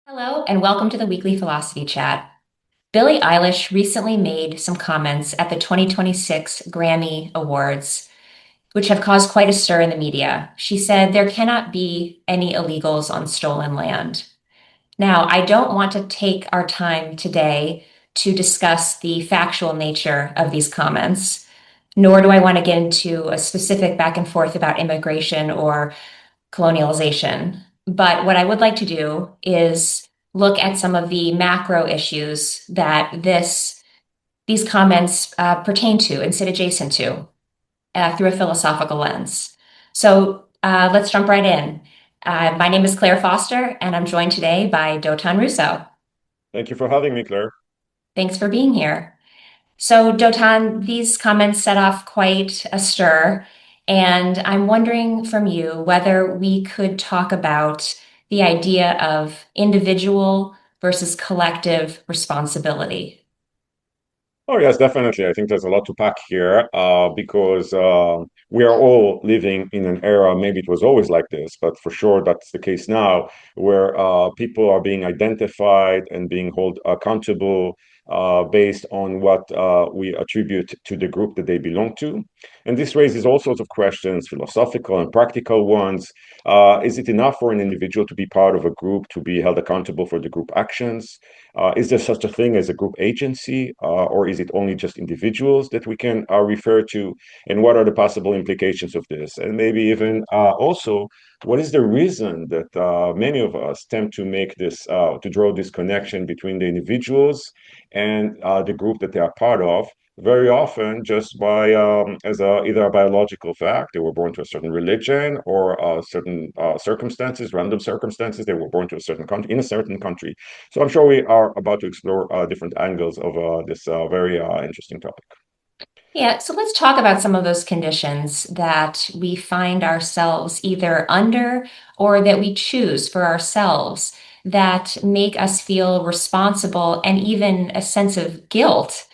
Hello, and welcome to the weekly philosophy chat. Billie Eilish recently made some comments at the 2026 Grammy Awards, which have caused quite a stir in the media. She said there cannot be any illegals on stolen land. Now, I don't want to take our time today to discuss the factual nature of these comments, nor do I want to get into a specific back and forth about immigration or colonialization. But what I would like to do is look at some of the macro issues that these comments pertain to and sit adjacent to through a philosophical lens. So let's jump right in. My name is Claire Foster, and I'm joined today by Dotan Russo. Thank you for having me, Claire. Thanks for being here. So, Dotan, these comments set off quite a stir, and I'm wondering from you whether we could talk about the idea of individual versus collective responsibility. Oh, yes, definitely. I think there's a lot to pack here because we are all living in an era, maybe it was always like this, but for sure that's the case now, where people are being identified and being held accountable based on what we attribute to the group that they belong to. And this raises all sorts of questions, philosophical and practical ones. Is it enough for an individual to be part of a group to be held accountable for the group actions? Is there such a thing as a group agency, or is it only just individuals that we can refer to? And what are the possible implications of this? And maybe even also, what is the reason that many of us tend to make this, to draw this connection between the individuals and the group that they are part of? Very often, just by as either a biological fact, they were born to a certain religion, or certain circumstances, random circumstances, they were born to a certain country in a certain country. So I'm sure we are about to explore different angles of this very interesting topic. Yeah, so let's talk about some of those conditions that we find ourselves either under or that we choose for ourselves that make us feel responsible and even a sense of guilt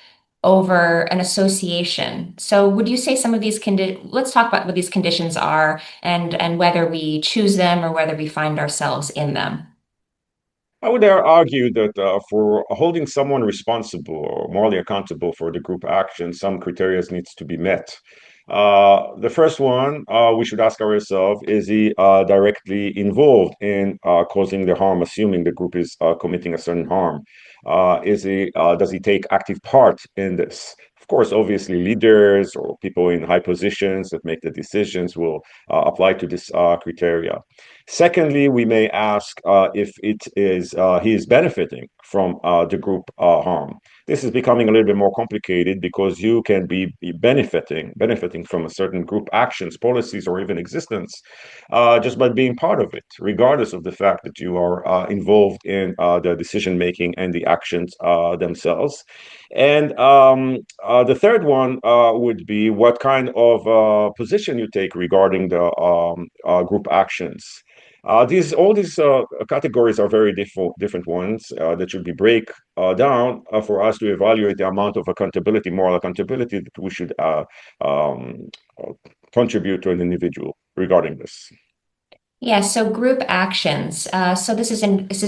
over an association. So would you say some of these let's talk about what these conditions are and whether we choose them or whether we find ourselves in them. I would dare argue that for holding someone responsible or morally accountable for the group action, some criteria needs to be met. The first one we should ask ourselves, is he directly involved in causing the harm, assuming the group is committing a certain harm? Does he take active part in this? Of course, obviously, leaders or people in high positions that make the decisions will apply to this criteria. Secondly, we may ask if it is he is benefiting from the group harm. This is becoming a little bit more complicated because you can be benefiting from a certain group actions, policies, or even existence just by being part of it, regardless of the fact that you are involved in the decision making and the actions themselves. And the third one would be what kind of position you take regarding the group actions. These all these categories are very different ones that should be break down for us to evaluate the amount of accountability, moral accountability that we should um, uh, contribute to an individual regarding this. Yeah, so group actions. So this is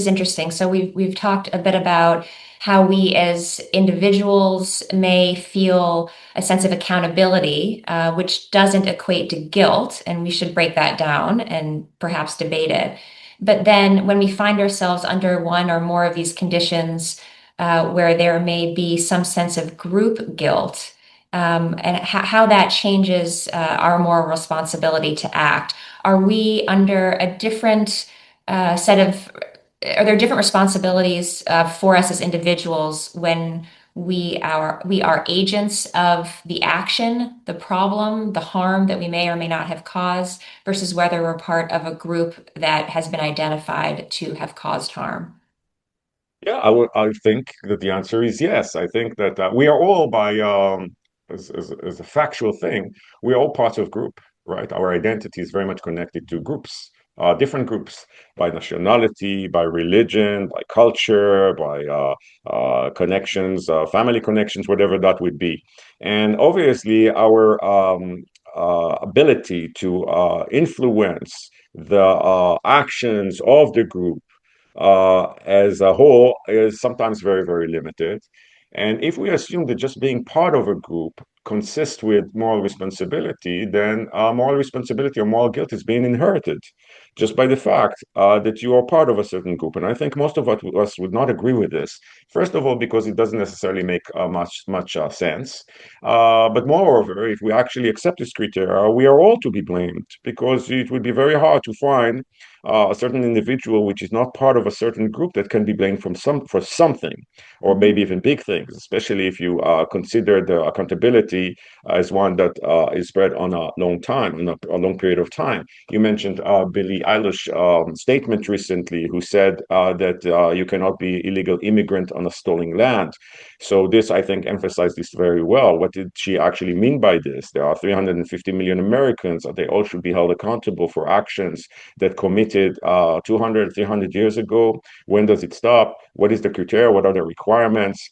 interesting. So we've talked a bit about how we as individuals may feel a sense of accountability, which doesn't equate to guilt, and we should break that down and perhaps debate it. But then when we find ourselves under one or more of these conditions, where there may be some sense of group guilt, and how that changes our moral responsibility to act. Are we under a different set of, are there different responsibilities for us as individuals when we are agents of the action, the problem, the harm that we may or may not have caused, versus whether we're part of a group that has been identified to have caused harm? Yeah, I think that the answer is yes. I think that we are all as a factual thing, we're all parts of group, right? Our identity is very much connected to groups, different groups, by nationality, by religion, by culture, by connections, family connections, whatever that would be. And obviously, our ability to influence the actions of the group as a whole is sometimes very, very limited. And if we assume that just being part of a group consists with moral responsibility, then moral responsibility or moral guilt is being inherited just by the fact that you are part of a certain group. And I think most of us would not agree with this. First of all, because it doesn't necessarily make much sense. But moreover, if we actually accept this criteria, we are all to be blamed because it would be very hard to find a certain individual which is not part of a certain group that can be blamed for something, or maybe even big things, especially if you consider the accountability as one that is spread on a long time, on a long period of time. You mentioned Billie Eilish statement recently, who said that you cannot be illegal immigrant on a stolen land. So this, I think, emphasized this very well. What did she actually mean by this? There are 350 million Americans. They all should be held accountable for actions that committed 200, 300 years ago. When does it stop? What is the criteria? What are the requirements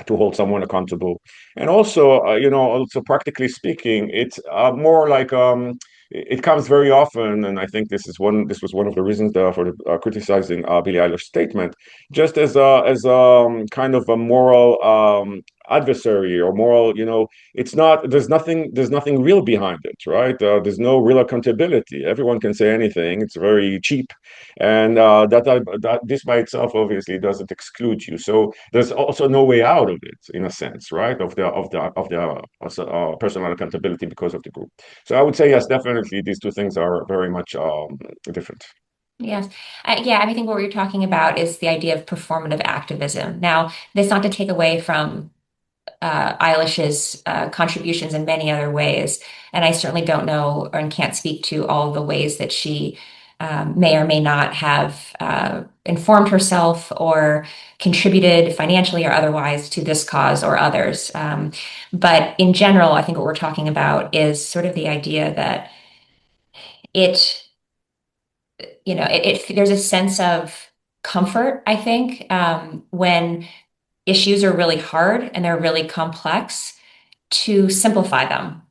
to hold someone accountable? And also, also practically speaking, it's more like it comes very often, and I think this was one of the reasons for criticizing Billie Eilish's statement, just as kind of a moral adversary or moral, it's not there's nothing real behind it, right? There's no real accountability. Everyone can say anything. It's very cheap, and that this by itself obviously doesn't exclude you. So there's also no way out of it, in a sense, right? Of the personal accountability because of the group. So I would say yes, definitely these two things are very much different. Yes. Yeah, I think what we're talking about is the idea of performative activism. Now, that's not to take away from Eilish's contributions in many other ways. And I certainly don't know and can't speak to all the ways that she may or may not have informed herself or contributed financially or otherwise to this cause or others. But in general, I think what we're talking about is sort of the idea that it, there's a sense of comfort, I think, when issues are really hard and they're really complex to simplify them.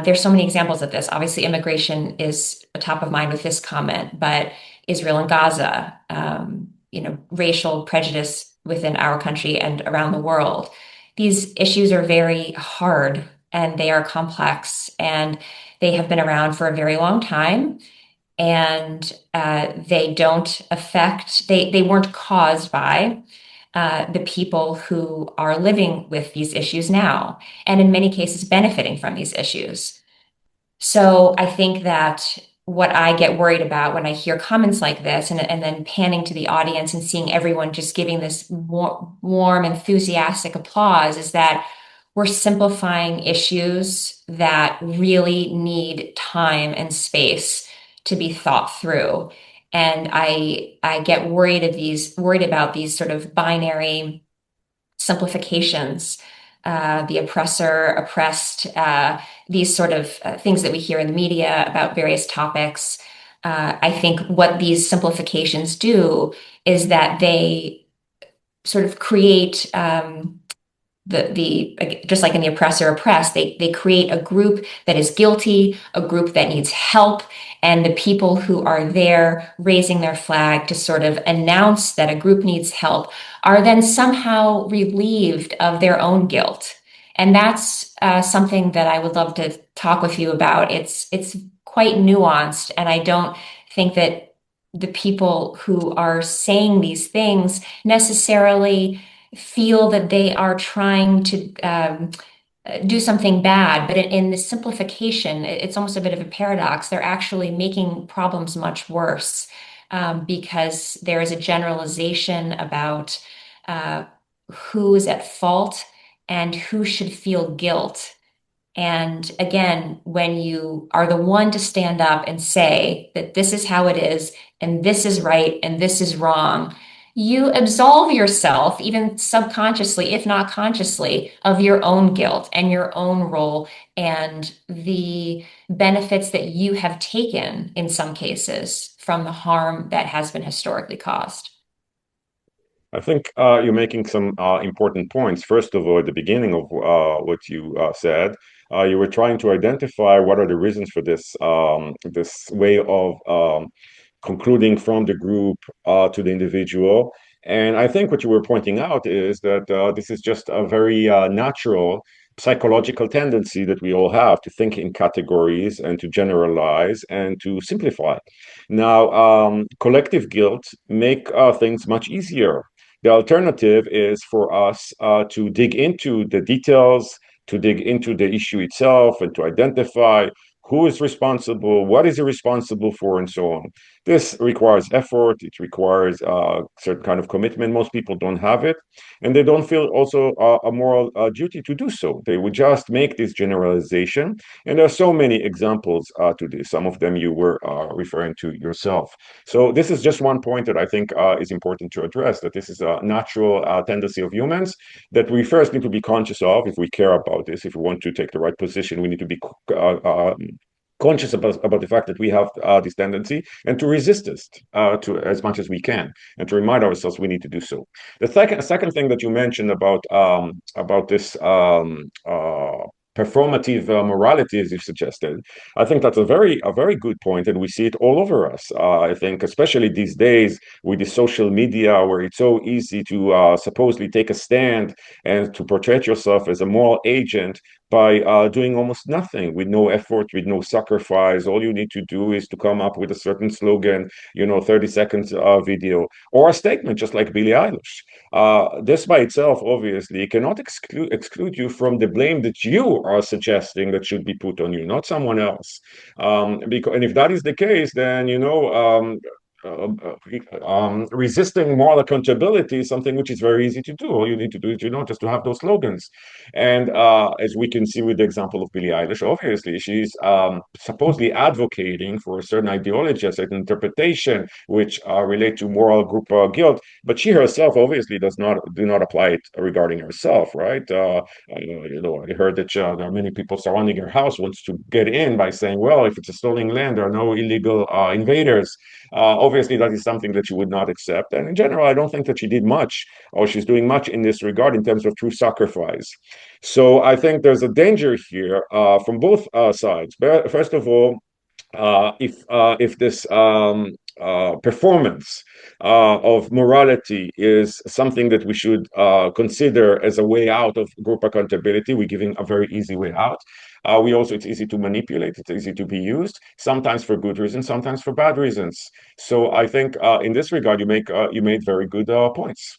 There's so many examples of this. Obviously, immigration is top of mind with this comment, but Israel and Gaza, racial prejudice within our country and around the world. These issues are very hard and they are complex and they have been around for a very long time. And they don't affect, they weren't caused by the people who are living with these issues now, and in many cases benefiting from these issues. So I think that what I get worried about when I hear comments like this and then panning to the audience and seeing everyone just giving this warm, enthusiastic applause is that we're simplifying issues that really need time and space to be thought through. And I get worried about these sort of binary simplifications, the oppressor, oppressed, these sort of things that we hear in the media about various topics. I think what these simplifications do is that they sort of create the just like in the oppressor oppressed, they create a group that is guilty, a group that needs help, and the people who are there raising their flag to sort of announce that a group needs help are then somehow relieved of their own guilt. And that's something that I would love to talk with you about. It's quite nuanced, and I don't think that the people who are saying these things necessarily feel that they are trying to do something bad. But in the simplification, it's almost a bit of a paradox. They're actually making problems much worse because there is a generalization about who is at fault and who should feel guilt. And again, when you are the one to stand up and say that this is how it is, and this is right, and this is wrong, you absolve yourself, even subconsciously, if not consciously, of your own guilt and your own role and the benefits that you have taken in some cases from the harm that has been historically caused. I think you're making some important points. First of all, at the beginning of what you said, you were trying to identify what are the reasons for this way of concluding from the group to the individual. And I think what you were pointing out is that this is just a very natural psychological tendency that we all have to think in categories and to generalize and to simplify. Now, collective guilt make things much easier. The alternative is for us to dig into the details, to dig into the issue itself, and to identify who is responsible, what is he responsible for, and so on. This requires effort. It requires certain kind of commitment. Most people don't have it, and they don't feel also a moral duty to do so. They would just make this generalization, and there are so many examples to this. Some of them you were referring to yourself. So this is just one point that I think is important to address, that this is a natural tendency of humans that we first need to be conscious of if we care about this. If we want to take the right position, we need to be conscious about the fact that we have this tendency and to resist this to as much as we can and to remind ourselves we need to do so. The second thing that you mentioned about this performative morality, as you suggested, I think that's a very good point, and we see it all over us. I think, especially these days with the social media, where it's so easy to supposedly take a stand and to portray yourself as a moral agent by doing almost nothing, with no effort, with no sacrifice. All you need to do is to come up with a certain slogan, 30 seconds video or a statement, just like Billie Eilish. This by itself, obviously, cannot exclude you from the blame that you are suggesting that should be put on you, not someone else. And if that is the case, then, resisting moral accountability is something which is very easy to do. All you need to do is, just to have those slogans. And as we can see with the example of Billie Eilish, obviously she's supposedly advocating for a certain ideology, a certain interpretation, which relate to moral group guilt. But she herself obviously do not apply it regarding herself, right? I heard that there are many people surrounding her house wants to get in by saying, well, if it's a stolen land, there are no illegal invaders. Obviously, that is something that she would not accept. And in general, I don't think that she did much or she's doing much in this regard in terms of true sacrifice. So I think there's a danger here from both sides. First of all, if this performance of morality is something that we should consider as a way out of group accountability, we're giving a very easy way out. It's easy to manipulate, it's easy to be used, sometimes for good reasons, sometimes for bad reasons. So I think in this regard, you made very good points.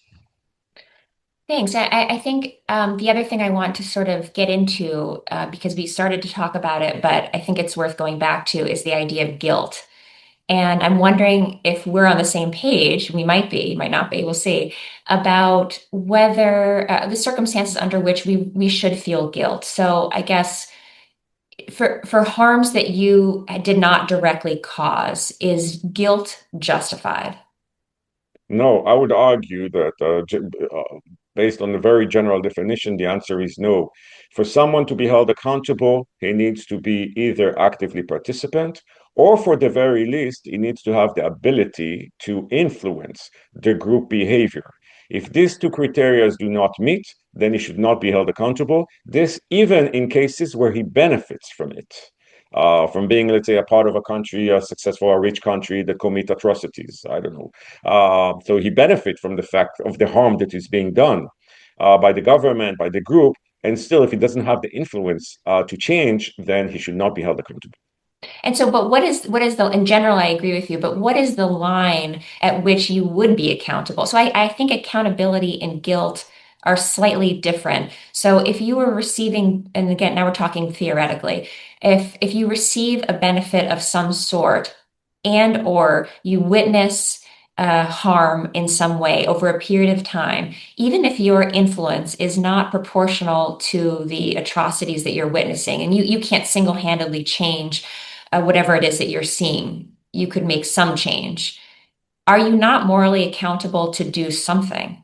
Thanks. I think the other thing I want to sort of get into, because we started to talk about it, but I think it's worth going back to, is the idea of guilt. And I'm wondering if we're on the same page. We might be, might not be, we'll see, about whether the circumstances under which we should feel guilt. So I guess for harms that you did not directly cause, is guilt justified? No, I would argue that based on the very general definition, the answer is no. For someone to be held accountable, he needs to be either actively participant or, for the very least, he needs to have the ability to influence the group behavior. If these two criteria do not meet, then he should not be held accountable. This even in cases where he benefits from it. From being, let's say, a part of a country, a successful or rich country that commit atrocities. I don't know. So he benefits from the fact of the harm that is being done by the government, by the group, and still, if he doesn't have the influence to change, then he should not be held accountable. And so, but what is the, in general, I agree with you, but what is the line at which you would be accountable? So I think accountability and guilt are slightly different. So if you were receiving, and again, now we're talking theoretically, if you receive a benefit of some sort and or you witness harm in some way over a period of time, even if your influence is not proportional to the atrocities that you're witnessing, and you can't single-handedly change whatever it is that you're seeing, you could make some change. Are you not morally accountable to do something?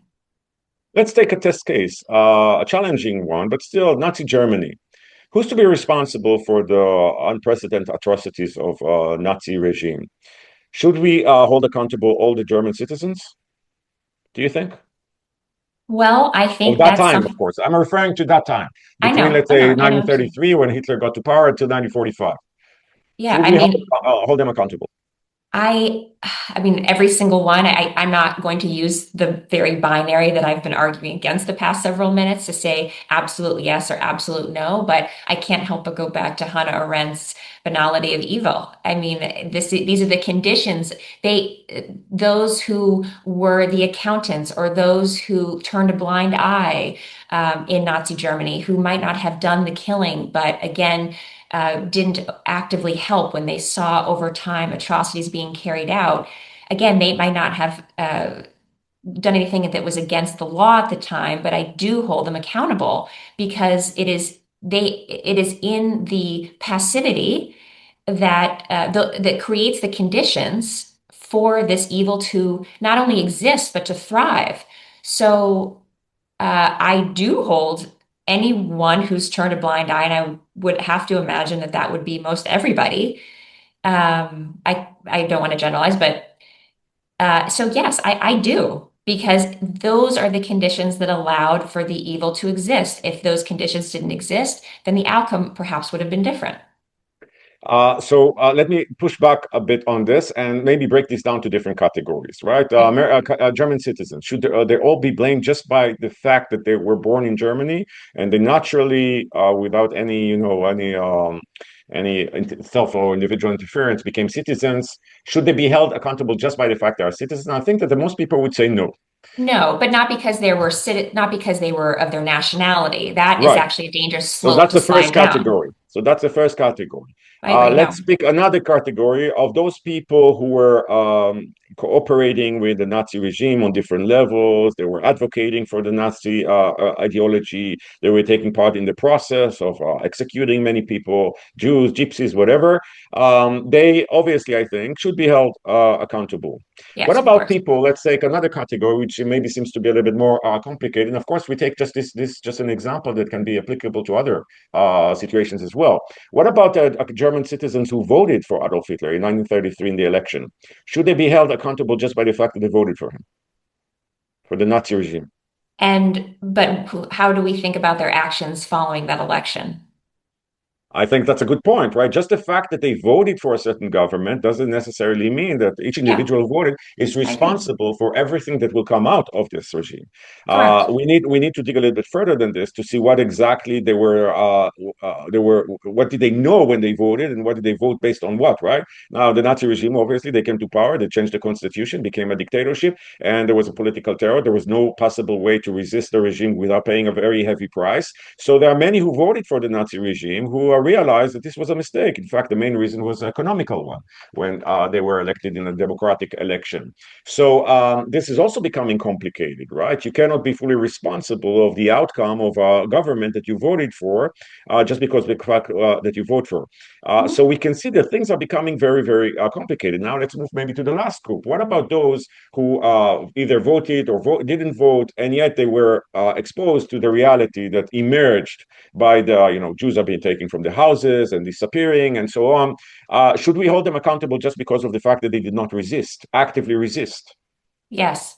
Let's take a test case, a challenging one, but still Nazi Germany. Who's to be responsible for the unprecedented atrocities of Nazi regime? Should we hold accountable all the German citizens? Do you think? Well, I Of think that that's time, of something. course. I'm referring to that time, I between, know, let's I know, say, I know what you're saying. 1933, when Hitler got to power, until 1945. Yeah, Should I we mean, hold them accountable? I, I mean, every single one. I'm not going to use the very binary that I've been arguing against the past several minutes to say absolute yes or absolute no, but I can't help but go back to Hannah Arendt's banality of evil. I mean, these are the conditions. Those who were the accountants or those who turned a blind eye in Nazi Germany, who might not have done the killing, but again, didn't actively help when they saw over time atrocities being carried out. Again, they might not have done anything that was against the law at the time, but I do hold them accountable because it is in the passivity that creates the conditions for this evil to not only exist but to thrive. So I do hold anyone who's turned a blind eye, and I would have to imagine that that would be most everybody. I don't want to generalize, but so yes, I do because those are the conditions that allowed for the evil to exist. If those conditions didn't exist, then the outcome perhaps would have been different. So let me push back a bit on this and maybe break this down to different categories, right? Okay. German citizens, should they all be blamed just by the fact that they were born in Germany and they naturally, without any, any self or individual interference, became citizens? Should they be held accountable just by the fact they are citizens? I think that the most people would say no. No, but not because not because they were of their nationality. That is Right. actually a dangerous So slope that's to the first slide down. category. So that's the first category. I agree. No. Let's pick another category of those people who were cooperating with the Nazi regime on different levels. They were advocating for the Nazi ideology. They were taking part in the process of executing many people, Jews, gypsies, whatever. They obviously, I think, should be held accountable. What Yes, of about course. people? Let's take another category, which maybe seems to be a little bit more complicated. And of course, we take just this just an example that can be applicable to other situations as well. What about German citizens who voted for Adolf Hitler in 1933 in the election? Should they be held accountable just by the fact that they voted for him, for the Nazi regime? But how do we think about their actions following that election? I think that's a good point, right? Just the fact that they voted for a certain government doesn't necessarily mean that each Yeah, individual who voted is I agree. responsible for everything that will come out of this regime. Correct. We need to dig a little bit further than this to see what exactly what did they know when they voted and what did they vote based on what, right? Now the Nazi regime, obviously, they came to power, they changed the constitution, became a dictatorship, and there was a political terror. There was no possible way to resist the regime without paying a very heavy price. So there are many who voted for the Nazi regime who realized that this was a mistake. In fact, the main reason was an economical one when they were elected in a democratic election. So this is also becoming complicated, right? You cannot be fully responsible of the outcome of a government that you voted for just because the fact that you vote for. Mhm. So we can see that things are becoming very, very complicated. Now let's move maybe to the last group. What about those who either voted or didn't vote, and yet they were exposed to the reality that emerged by the, Jews are being taken from the houses and disappearing and so on. Should we hold them accountable just because of the fact that they did not resist, actively resist? Yes.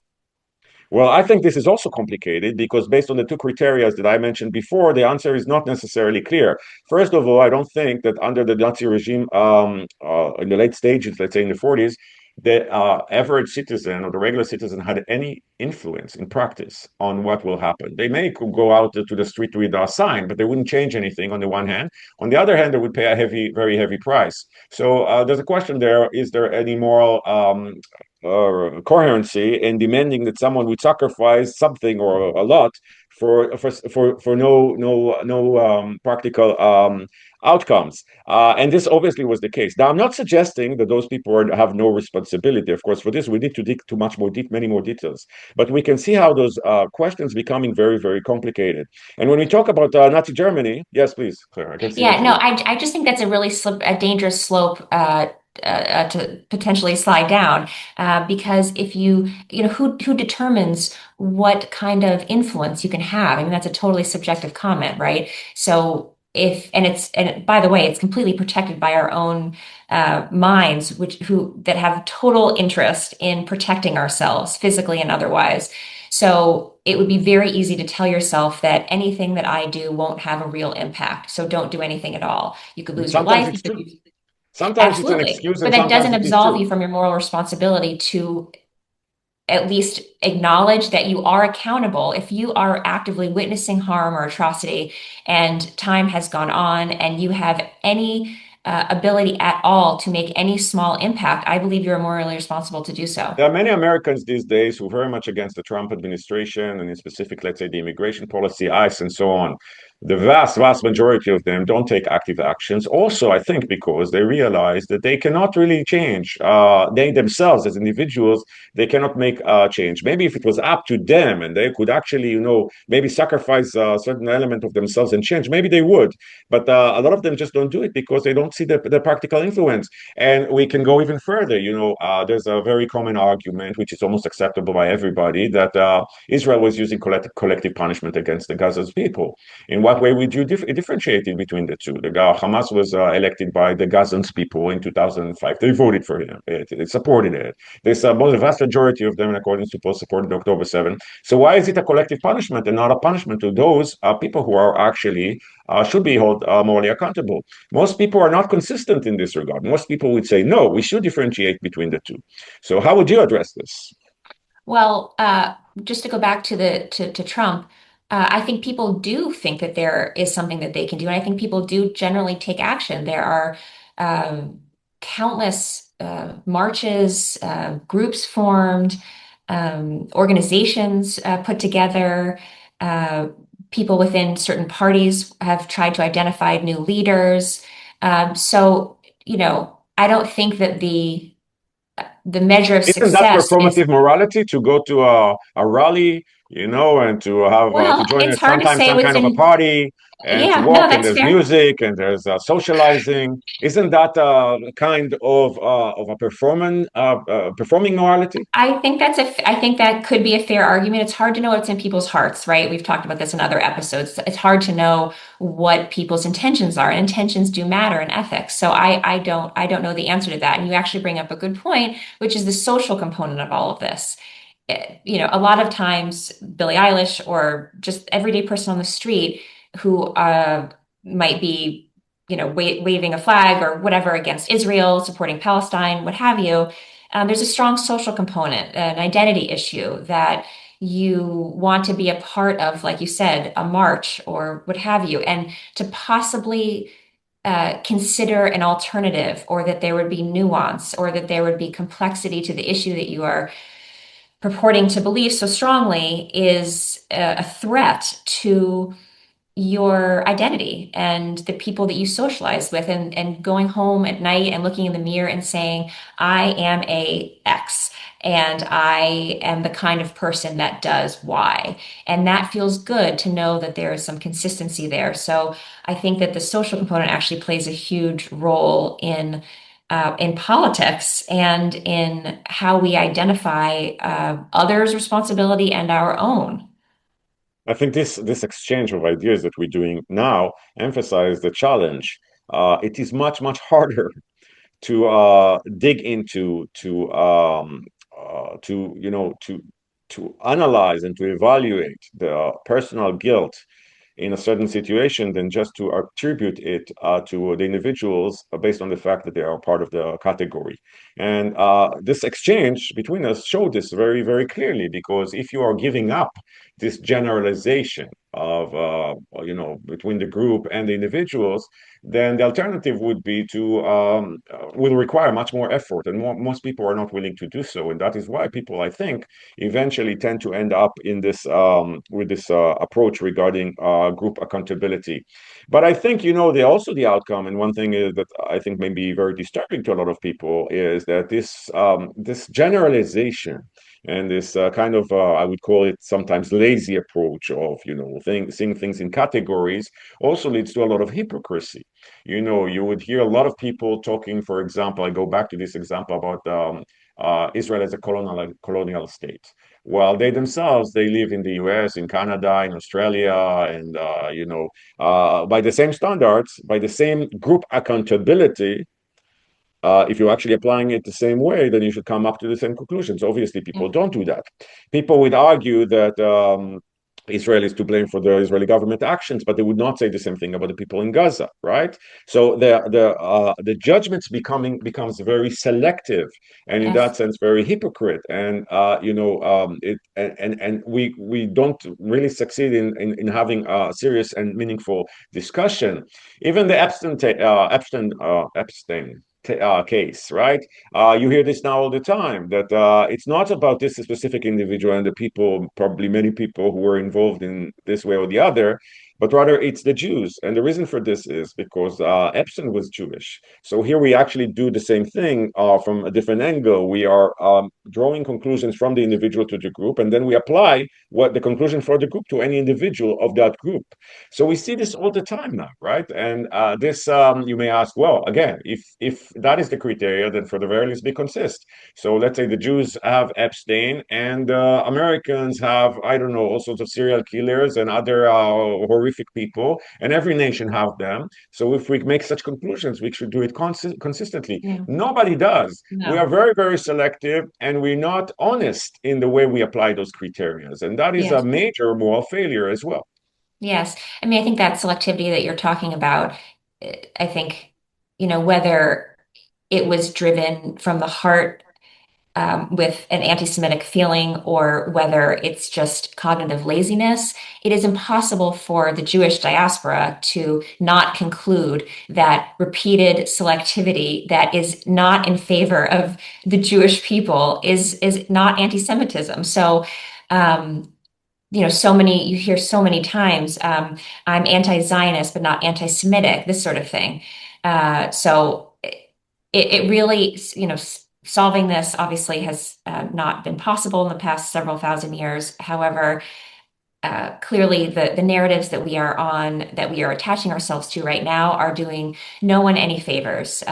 Well, I think this is also complicated because based on the two criteria that I mentioned before, the answer is not necessarily clear. First of all, I don't think that under the Nazi regime in the late stages, let's say in the 40s, the average citizen or the regular citizen had any influence in practice on what will happen. They may go out to the street with a sign, but they wouldn't change anything on the one hand. On the other hand, they would pay a heavy, very heavy price. So there's a question there. Is there any moral coherency in demanding that someone would sacrifice something or a lot for no practical outcomes. And this obviously was the case. Now, I'm not suggesting that those people have no responsibility. Of course, for this, we need to dig too much more many more details. But we can see how those questions becoming very, very complicated. And when we talk about Nazi Germany, yes, please, Claire, I can see Yeah, that no, you. I just think that's a dangerous slope to potentially slide down because if who determines what kind of influence you can have? I mean, that's a totally subjective comment, right? So by the way, it's completely protected by our own minds, that have total interest in protecting ourselves physically and otherwise. So it would be very easy to tell yourself that anything that I do won't have a real impact. So don't do anything at all. You could lose your Sometimes life. it's true. Sometimes it's an Absolutely. excuse But and that sometimes doesn't it is absolve true. you from your moral responsibility to at least acknowledge that you are accountable if you are actively witnessing harm or atrocity and time has gone on and you have any ability at all to make any small impact. I believe you're morally responsible to do so. There are many Americans these days who are very much against the Trump administration and in specific, let's say, the immigration policy, ICE, and so on. The vast, vast majority of them don't take active actions. Also, I think because they realize that they cannot really change. They themselves, as individuals, they cannot make a change. Maybe if it was up to them and they could actually, maybe sacrifice a certain element of themselves and change, maybe they would. But a lot of them just don't do it because they don't see the practical influence. And we can go even further. There's a very common argument, which is almost acceptable by everybody, that Israel was using collective punishment against the Gaza's people. In what way would you differentiate between the two? Hamas was elected by the Gazans people in 2005. They voted for him. It supported it. There's the vast majority of them, in accordance to polls, supported October 7th. So why is it a collective punishment and not a punishment to those people who are actually should be held morally accountable? Most people are not consistent in this regard. Most people would say, no, we should differentiate between the two. So how would you address this? Well, just to go back to to Trump, I think people do think that there is something that they can do, and I think people do generally take action. There are countless marches, groups formed, organizations put together. Uh, People within certain parties have tried to identify new leaders. So, I don't think that the measure of Isn't that success is performative morality to go to a rally, and to have to well, join it's at hard to sometimes say some kind of a within, party and to yeah, no, walk and that's there's fair. music and there's socializing? Isn't that kind of a performing morality? I think that could be a fair argument. It's hard to know what's in people's hearts, right? We've talked about this in other episodes. It's hard to know what people's intentions are, and intentions do matter in ethics. So I don't know the answer to that. And you actually bring up a good point, which is the social component of all of this. A lot of times Billie Eilish or just everyday person on the street who might be, waving a flag or whatever against Israel, supporting Palestine, what have you. There's a strong social component, an identity issue that you want to be a part of, like you said, a march or what have you, and to possibly consider an alternative, or that there would be nuance, or that there would be complexity to the issue that you are purporting to believe so strongly is a threat to your identity and the people that you socialize with, and going home at night and looking in the mirror and saying, I am a X and I am the kind of person that does Y. And that feels good to know that there is some consistency there. So I think that the social component actually plays a huge role in politics and in how we identify others' responsibility and our own. I think this exchange of ideas that we're doing now emphasize the challenge. It is much, much harder to dig into to analyze and to evaluate the personal guilt in a certain situation than just to attribute it to the individuals based on the fact that they are part of the category. And this exchange between us showed this very, very clearly, because if you are giving up this generalization of, between the group and the individuals, then the alternative would be will require much more effort, and most people are not willing to do so. And that is why people, I think, eventually tend to end up in this with this approach regarding group accountability. But I think the outcome, and one thing is that I think may be very disturbing to a lot of people, is that this generalization and this kind of I would call it sometimes lazy approach of seeing things in categories also leads to a lot of hypocrisy. You would hear a lot of people talking. For example, I go back to this example about Israel as a colonial state. Well, they themselves, they live in the US, in Canada, in Australia, and by the same standards, by the same group accountability. If you're actually applying it the same way, then you should come up to the same conclusions. Obviously, people don't do that. People would argue that Israelis to blame for the Israeli government actions, but they would not say the same thing about the people in Gaza, right? So the judgments becomes very selective, and in Yes. that sense, very hypocrite. And it and we don't really succeed in having a serious and meaningful discussion. Even the Epstein case, right? You hear this now all the time that it's not about this specific individual and the people, probably many people who were involved in this way or the other, but rather it's the Jews. And the reason for this is because Epstein was Jewish. So here we actually do the same thing from a different angle. We are drawing conclusions from the individual to the group, and then we apply what the conclusion for the group to any individual of that group. So we see this all the time now, right? And this, you may ask, well, again, if that is the criteria, then for the very least be consist. So let's say the Jews have Epstein, and Americans have, I don't know, all sorts of serial killers and other horrific people, and every nation have them. So if we make such conclusions, we should do it consistently. Yeah. Nobody does. We are No. very, very selective, and we're not honest in the way we apply those criteria. And that is a Yes. major moral failure as well. Yes. I mean, I think that selectivity that you're talking about, I think, whether it was driven from the heart with an anti-Semitic feeling or whether it's just cognitive laziness, it is impossible for the Jewish diaspora to not conclude that repeated selectivity that is not in favor of the Jewish people is not anti-Semitism. So, you hear so many times, I'm anti-Zionist, but not anti-Semitic, this sort of thing. So it really, solving this obviously has not been possible in the past several thousand years. However, clearly the narratives that that we are attaching ourselves to right now are doing no one any favors.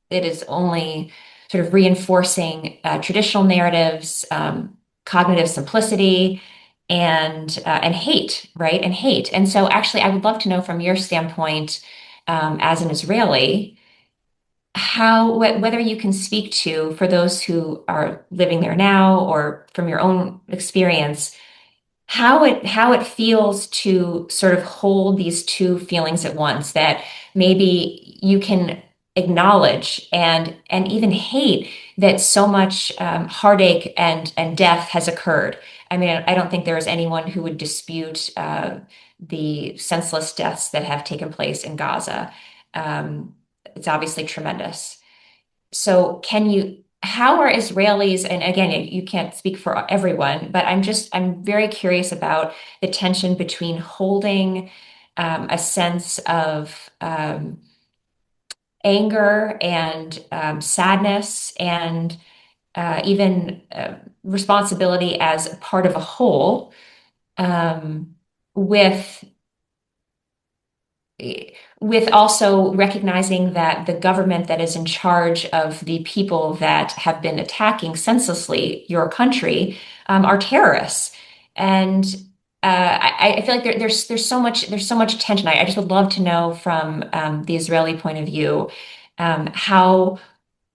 It is only sort of reinforcing traditional narratives, cognitive simplicity, and hate, right? And hate. And so, actually, I would love to know from your standpoint, as an Israeli, whether you can speak to, for those who are living there now, or from your own experience, how it feels to sort of hold these two feelings at once, that maybe you can acknowledge and even hate that so much heartache and death has occurred. I mean, I don't think there is anyone who would dispute the senseless deaths that have taken place in Gaza. It's obviously tremendous. So how are Israelis, and again, you can't speak for everyone, but I'm very curious about the tension between holding a sense of anger and sadness and even responsibility as part of a whole, um, with with also recognizing that the government that is in charge of the people that have been attacking senselessly your country are terrorists. And I feel like there's so much tension. I just would love to know from the Israeli point of view, how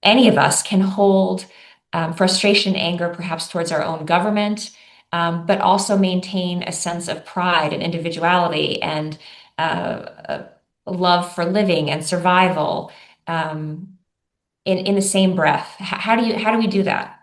any of us can hold frustration, anger, perhaps towards our own government, but also maintain a sense of pride and individuality and a love for living and survival, in the same breath. How do we do that?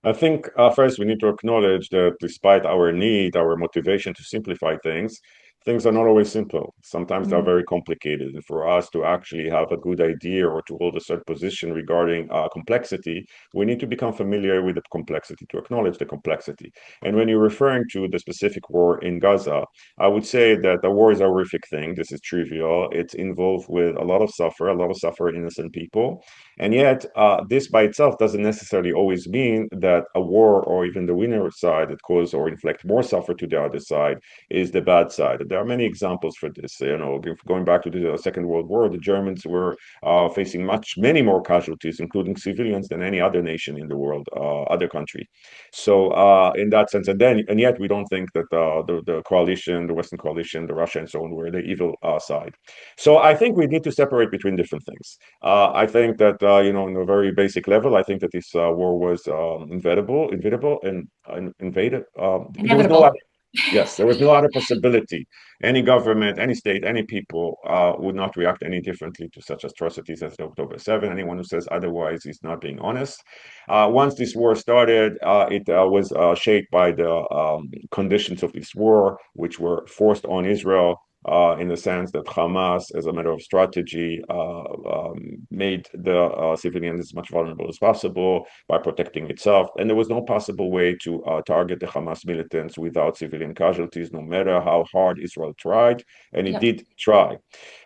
I think first we need to acknowledge that despite our need, our motivation to simplify things, things are not always simple. Sometimes they're Mm. very complicated. And for us to actually have a good idea or to hold a certain position regarding complexity, we need to become familiar with the complexity, to acknowledge the complexity. And when you're referring to the specific war in Gaza, I would say that the war is a horrific thing. This is trivial. It's involved with a lot of suffer innocent people. And yet, this by itself doesn't necessarily always mean that a war or even the winner side that cause or inflict more suffer to the other side is the bad side. There are many examples for this. Going back to the Second World War, the Germans were facing many more casualties, including civilians, than any other nation in the world, other country. So, in that sense, and yet we don't think that the coalition, the Western coalition, the Russia and so on, were the evil side. So I think we need to separate between different things. I think that on a very basic level, I think that this war was inevitable, and invaded. There was no Inevitable. Yes, there was no other possibility. Any government, any state, any people would not react any differently to such atrocities as October 7. Anyone who says otherwise is not being honest. Once this war started, it was shaped by the conditions of this war, which were forced on Israel in the sense that Hamas, as a matter of strategy, made the civilians as much vulnerable as possible by protecting itself. And there was no possible way to target the Hamas militants without civilian casualties, no matter how hard Israel tried. And it Yep. did try.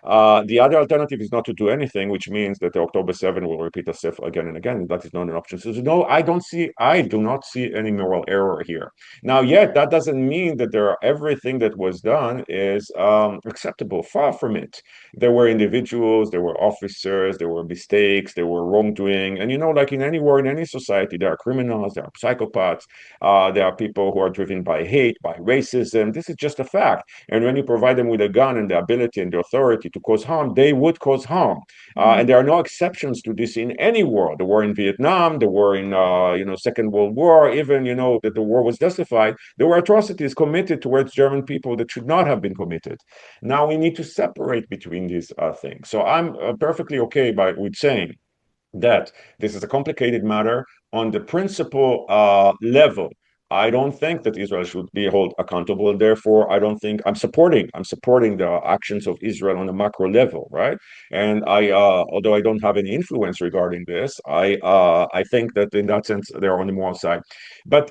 The other alternative is not to do anything, which means that the October 7 will repeat itself again and again. That is not an option. So no, I do not see any moral error here. Now, yet that doesn't mean that everything that was done is acceptable. Far from it. There were individuals, there were officers, there were mistakes, there were wrongdoing, and like in any war, in any society, there are criminals, there are psychopaths, there are people who are driven by hate, by racism. This is just a fact. And when you provide them with a gun and the ability and the authority to cause harm, they would cause harm. And Mhm. there are no exceptions to this in any war. The war in Vietnam, the war in Second World War, even that the war was justified. There were atrocities committed towards German people that should not have been committed. Now we need to separate between these things. So I'm perfectly okay with saying that this is a complicated matter on the principle level. I don't think that Israel should be held accountable, and therefore I don't think I'm supporting the actions of Israel on a macro level, right? And although I don't have any influence regarding this, I think that in that sense they're on the moral side. But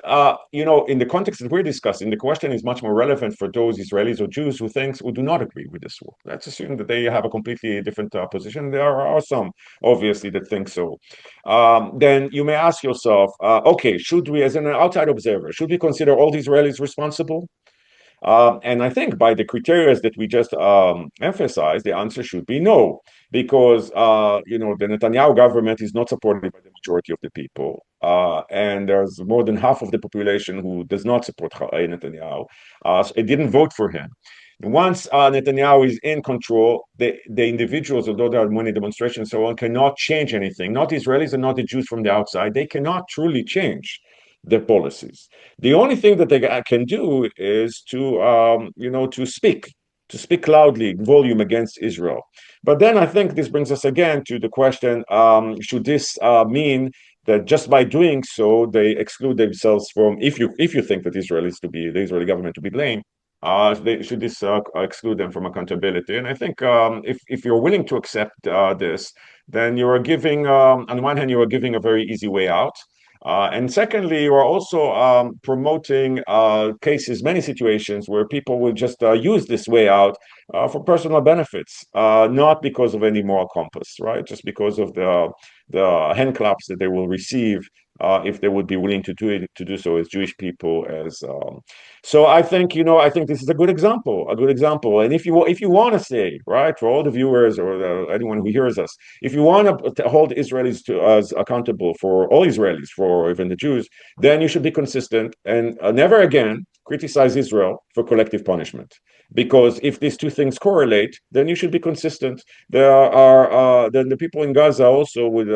in the context that we're discussing, the question is much more relevant for those Israelis or Jews who do not agree with this war. Let's assume that they have a completely different position. There are some obviously that think so. Then you may ask yourself, okay, should we, as an outside observer, should we consider all the Israelis responsible? And I think by the criteria that we just emphasized, the answer should be no, because the Netanyahu government is not supported by the majority of the people, and there's more than half of the population who does not support Netanyahu. So it didn't vote for him. Once Netanyahu is in control, the individuals, although there are many demonstrations and so on, cannot change anything. Not Israelis and not the Jews from the outside. They cannot truly change their policies. The only thing that they can do is to speak loudly, volume against Israel. But then I think this brings us again to the question: should this mean that just by doing so they exclude themselves from? If you think that Israel is to be the Israeli government to be blamed, should this exclude them from accountability? And I think if you're willing to accept this, then you are giving, on one hand, you are giving a very easy way out. And secondly, you are also promoting cases, many situations where people will just use this way out for personal benefits, not because of any moral compass, right? Just because of the hand claps that they will receive if they would be willing to do so as Jewish people. So I think this is a good example. And if you want to say, right, for all the viewers or anyone who hears us, if you want to hold Israelis to as accountable for all Israelis, for even the Jews, then you should be consistent and never again criticize Israel for collective punishment. Because if these two things correlate, then you should be consistent. Then the people in Gaza also would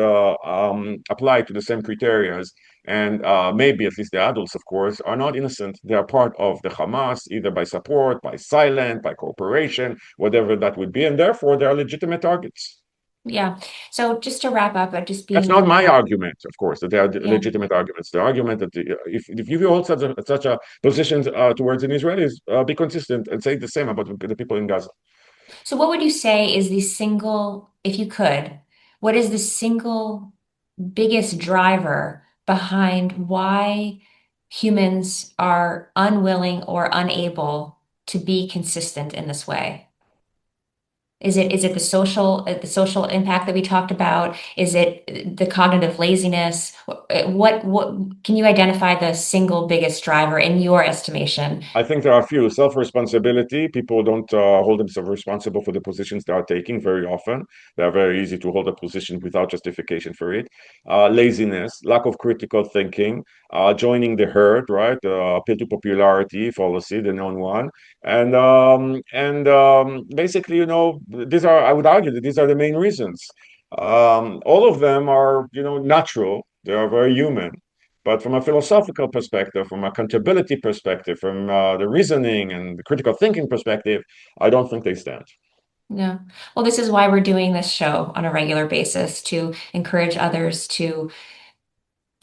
apply to the same criteria, and maybe at least the adults, of course, are not innocent. They are part of the Hamas, either by support, by silent, by cooperation, whatever that would be, and therefore they are legitimate targets. Yeah. So just to wrap up, just That's being, not my argument, of course, that they are yeah. legitimate arguments. The argument that if you hold such a position towards an Israelis, be consistent and say the same about the people in Gaza. So what would you say is the single, if you could, what is the single biggest driver behind why humans are unwilling or unable to be consistent in this way? Is it the social impact that we talked about? Is it the cognitive laziness? What can you identify the single biggest driver in your estimation? I think there are a few. Self-responsibility. People don't hold themselves responsible for the positions they are taking very often. They are very easy to hold a position without justification for it. Laziness, lack of critical thinking, joining the herd, right? Appeal to popularity fallacy, the known one. And basically, I would argue that these are the main reasons. All of them are, natural. They are very human. But from a philosophical perspective, from accountability perspective, from the reasoning and the critical thinking perspective, I don't think they stand. Yeah. Well, this is why we're doing this show on a regular basis to encourage others to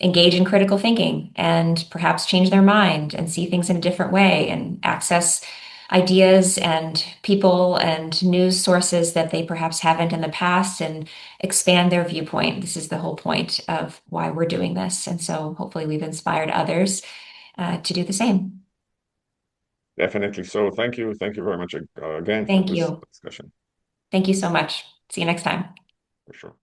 engage in critical thinking and perhaps change their mind and see things in a different way and access ideas and people and news sources that they perhaps haven't in the past and expand their viewpoint. This is the whole point of why we're doing this. And so hopefully we've inspired others to do the same. Definitely. So thank you. Thank you very much again for Thank this you. discussion, Thank you so much. See you next time. for sure.